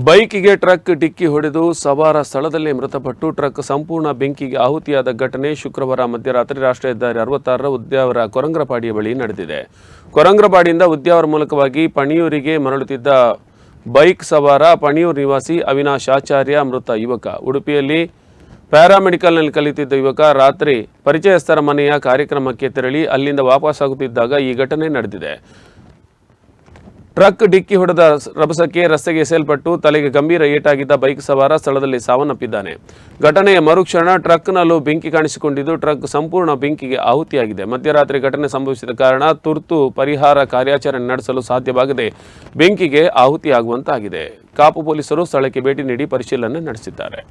ಬೈಕಿಗೆ ಟ್ರಕ್ ಡಿಕ್ಕಿ ಹೊಡೆದು ಸವಾರ ಸ್ಥಳದಲ್ಲೇ ಮೃತಪಟ್ಟು ಟ್ರಕ್ ಸಂಪೂರ್ಣ ಬೆಂಕಿಗೆ ಆಹುತಿಯಾದ ಘಟನೆ ಶುಕ್ರವಾರ ಮಧ್ಯರಾತ್ರಿ ರಾಷ್ಟ್ರೀಯ ಹೆದ್ದಾರಿ 66ರ ಉದ್ಯಾವರ ಕೊರಂಗ್ರಪಾಡಿಯ ಬಳಿ ನಡೆದಿದೆ. ಕೊರಂಗ್ರಪಾಡಿಯಿಂದ ಉದ್ಯಾವರ ಮೂಲಕವಾಗಿ ಪಣಿಯೂರಿಗೆ ಮರಳುತ್ತಿದ್ದ ಬೈಕ್ ಸವಾರ ಪಣಿಯೂರು ನಿವಾಸಿ ಅವಿನಾಶ್ ಆಚಾರ್ಯ ಮೃತ ಯುವಕ. ಉಡುಪಿಯಲ್ಲಿ ಪ್ಯಾರಾಮೆಡಿಕಲ್ನಲ್ಲಿ ಕಲಿಯುತ್ತಿದ್ದ ಯುವಕ ರಾತ್ರಿ ಪರಿಚಯಸ್ಥರ ಮನೆಯ ಕಾರ್ಯಕ್ರಮಕ್ಕೆ ತೆರಳಿ ಅಲ್ಲಿಂದ ವಾಪಸ್ಸಾಗುತ್ತಿದ್ದಾಗ ಈ ಘಟನೆ ನಡೆದಿದೆ. ಟ್ರಕ್ ಡಿಕ್ಕಿ ಹೊಡೆದ ರಭಸಕ್ಕೆ ರಸ್ತೆಗೆ ಎಸೆಯಲ್ಪಟ್ಟು ತಲೆಗೆ ಗಂಭೀರ ಏಟಾಗಿದ್ದ ಬೈಕ್ ಸವಾರ ಸ್ಥಳದಲ್ಲಿ ಸಾವನ್ನಪ್ಪಿದ್ದಾನೆ. ಘಟನೆಯ ಮರುಕ್ಷಣ ಟ್ರಕ್ನಲ್ಲೂ ಬೆಂಕಿ ಕಾಣಿಸಿಕೊಂಡಿದ್ದು ಟ್ರಕ್ ಸಂಪೂರ್ಣ ಬೆಂಕಿಗೆ ಆಹುತಿಯಾಗಿದೆ. ಮಧ್ಯರಾತ್ರಿ ಘಟನೆ ಸಂಭವಿಸಿದ ಕಾರಣ ತುರ್ತು ಪರಿಹಾರ ಕಾರ್ಯಾಚರಣೆ ನಡೆಸಲು ಸಾಧ್ಯವಾಗದೆ ಬೆಂಕಿಗೆ ಆಹುತಿಯಾಗುವಂತಾಗಿದೆ. ಕಾಪು ಪೊಲೀಸರು ಸ್ಥಳಕ್ಕೆ ಭೇಟಿ ನೀಡಿ ಪರಿಶೀಲನೆ ನಡೆಸಿದ್ದಾರೆ.